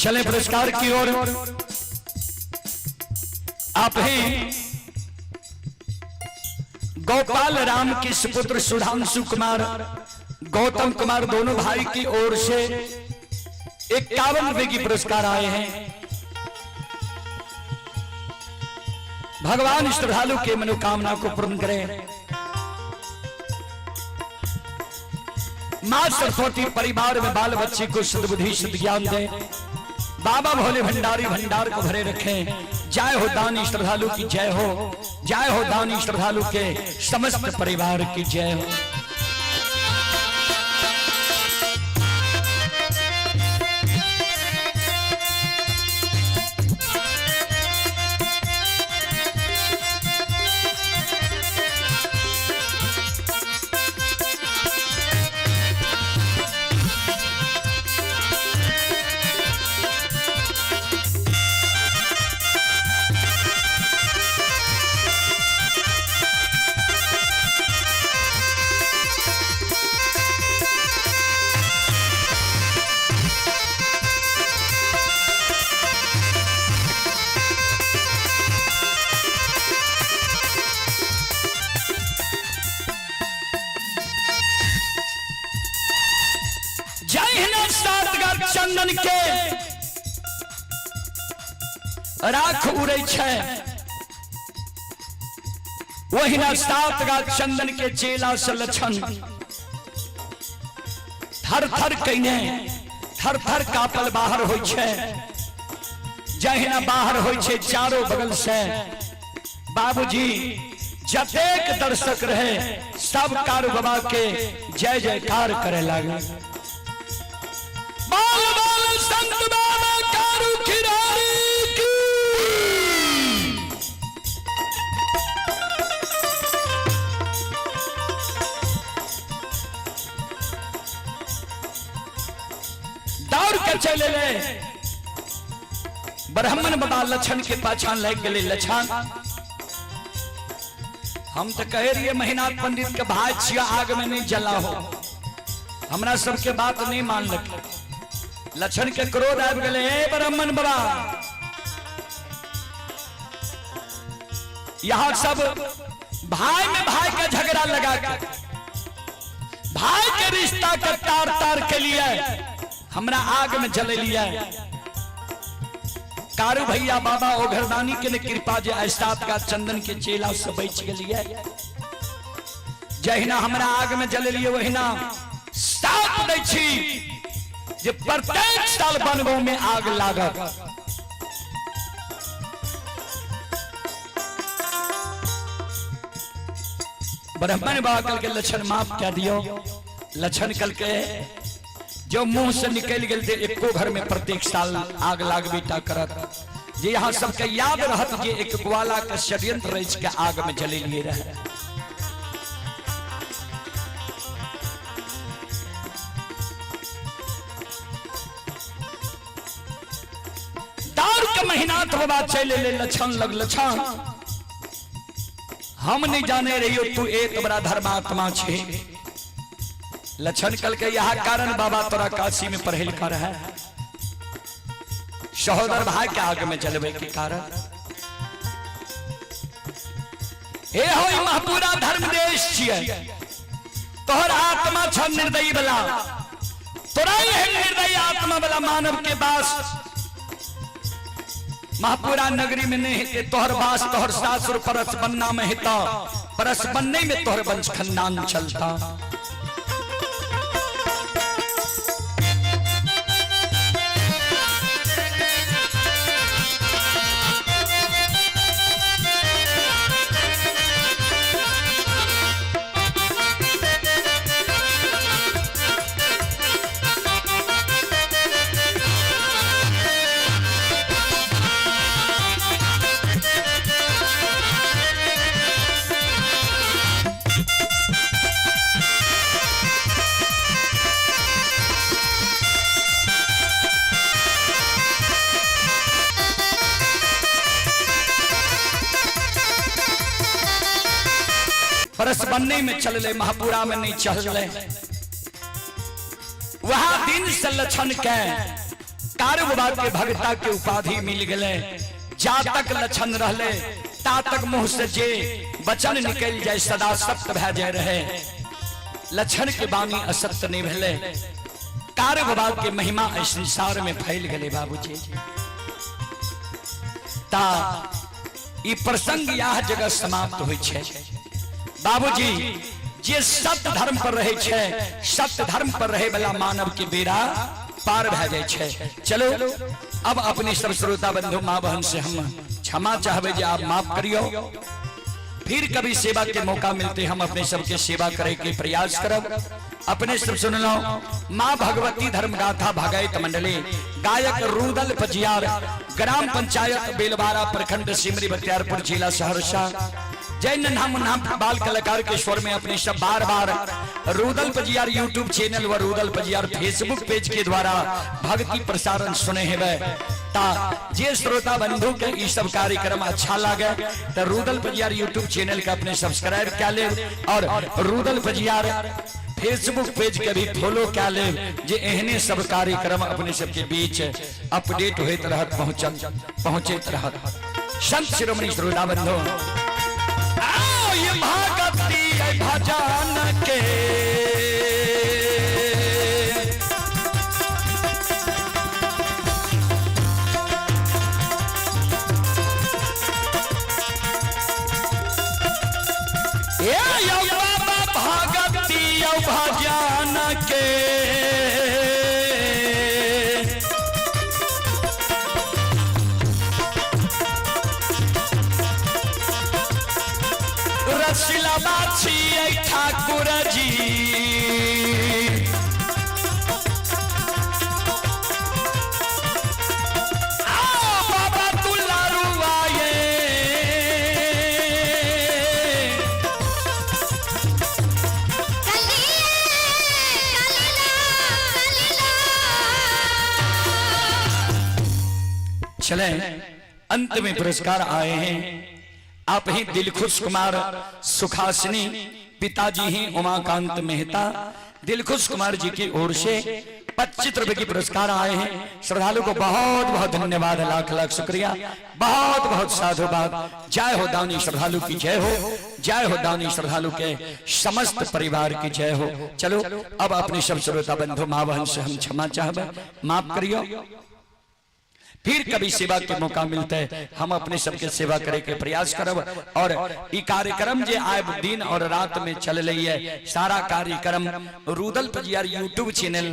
चले पुरस्कार की ओर। आप हैं गोपाल राम के सुपुत्र सुधांशु कुमार, गौतम कुमार, दोनों भाई की ओर से 51 रुपए की पुरस्कार आए हैं। भगवान श्रद्धालु के मनोकामना को पूर्ण करें। मां सरस्वती परिवार में बाल बच्चे को सद्बुद्धि सद ज्ञान दे। बाबा भोले भंडारी भंडार को भरे रखें। जय हो दानी श्रद्धालु की जय हो, जय हो दानी श्रद्धालु के समस्त परिवार की जय हो। चंदन के राख उड़े छे, वही ना 7 गाछ चंदन के चेला से लछन थर थर कइने थर थर कापल बाहर होय छे। जहिना बाहर होय छे चारों बगल से बाबूजी जतेक दर्शक रहे सब कारु बाबा के जय जयकार करे लागे। बाल बाल संत बाबा कारु खिरारी की। दौड़ के चले ले ब्राह्मण बाबा लछन के पाछान लग गए। लछन हम तो कह रही महीनाथ पंडित के भाई छिया आग में नहीं जला हो, हमरा सबके बात नहीं मान लगे। लछन के क्रोध आ गए। ब्राह्मण बाबा यहां सब भाई में भाई का झगड़ा लगा के भाई के रिश्ता के तार तार के लिए हमरा आग में जले लिया। कारु भैया बाबा ओघरदानी के ने कृपा जे 7 का चंदन के चेला से बच गए। जहिना हमरा आग में जले लिए वहिना साथ दै छी जे प्रत्येक साल बनगो में आग लागत। ब्राह्मण बाबा कल के लछन माफ क्या दियो। लछन कल के जो मुंह से निकल गए थे एको घर में प्रत्येक साल आग लाग बेटा करत। जे यहाँ सबके याद रहत जे एक ग्वाला का षड्यंत्र रच के आग में जले लिए रहे। महीना तो बात चले ले लछन लग। लछन हम नहीं जाने रहियो तू एक बड़ा धर्मात्मा छे। लछन कल के यह कारण बाबा तोरा काशी में पढ़े लिखा रहा है। सहोदर भाई के आग में जलवे के कारण हे हो महपूरा धर्म देश छिए। तोहर आत्मा छ निर्दयी वाला, तोरा ही निर्दयी आत्मा वाला मानव के पास महापुरा नगरी में नहीं तोहर बास तोहर सासुर परस बनना में हिता, परस बनने में तोहर वंश खंडान चलता। परस बनने में चल ले, महापुरा में नहीं चल ले। वहां दिन से लछन के कार बाबा के भगता के उपाधि मिल गए। जा तक लक्षण रहले ता तक मुंह से जे वचन निकल जाए सदा सत्य भै जाए रहे। लक्षण के बानी असत्य नहीं भेले। कार बाबा के महिमा इस संसार में फैल गए बाबूजी। ता ई प्रसंग यह जगह समाप्त होइ छे। बाबूजी जे सत्य धर्म पर रहे छे, सत्य धर्म पर रहे वाला मानव के बेड़ा पार भै जाए छे। चलो अब अपने सब श्रोता बंधु माँ बहन से हम क्षमा चाहबे जे आप माफ करियो। फिर कभी सेवा के मौका मिलते हम अपने सबके सेवा करे के प्रयास करब। अपने सब सुन लो। माँ भगवती धर्म गाथा भागायत मंडली गायक रुदल पजियार, ग्राम पंचायत बेलवारा, प्रखंड सिमरी बख्तियारपुर, जिला सहरसा। जैन नाम बाल कलाकार के स्वर में अपने सब बार बार रुदल पजियार यूट्यूब चैनल व रुदल पजियार फेसबुक पेज के द्वारा भक्ति प्रसारण सुने हेबे। ता जे श्रोता बंधु के ई सब कार्यक्रम अच्छा लगे तो रुदल पजियार यूट्यूब चैनल के अपने सब्सक्राइब कर ले और रुदल पजियार फेसबुक पेज के भी फॉलो कर ले। जे एहने सब कार्यक्रम अपने सबके बीच अपडेट होते रहत, पहुंचते रहत। संत शिरोमणि श्रोता बंधु आओ ये भगती भजन के भजन के रसिला बाछी ठाकुर जी बाबा दुलारू आए चले। अंत में पुरस्कार आए हैं आप ही दिलखुश कुमार सुखासिनी, पिताजी ही उमाकांत मेहता। दिलखुश कुमार जी की ओर से 25 रुपए की पुरस्कार आए हैं। श्रद्धालु को बहुत बहुत धन्यवाद, लाख लाख शुक्रिया, बहुत बहुत साधुवाद। जय हो दानी श्रद्धालु की जय हो, जय हो दानी श्रद्धालु के समस्त परिवार की जय हो। चलो अब अपने सब श्रोता बंधु माँ बहन से हम क्षमा चाहबे, माफ करियो। फिर कभी सेवा के मौका मिलता है हम अपने सबके सेवा करे के प्रयास करब। और ये कार्यक्रम जे आए दिन और रात में चल रही है, सारा कार्यक्रम रुदल पजियार यूट्यूब चैनल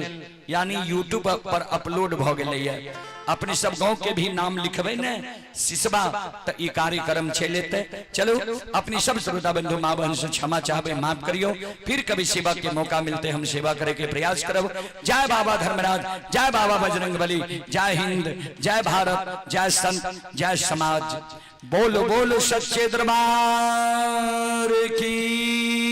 यानी यूट्यूब पर अपलोड भ गई है। अपने सब गांव के भी नाम लिखबे न सिसबा तो ये कार्यक्रम चलते। चलो अपनी सब श्रोता बंधु माँ बहन से क्षमा चाहबे, माफ करियो। फिर कभी सेवा के मौका मिलते हम सेवा करे के प्रयास करब। जय बाबा धर्मराज, जय बाबा बजरंगबली, जय हिंद, जय भारत, जय संत, जय समाज। बोलो बोलो सच्चे दरबार की।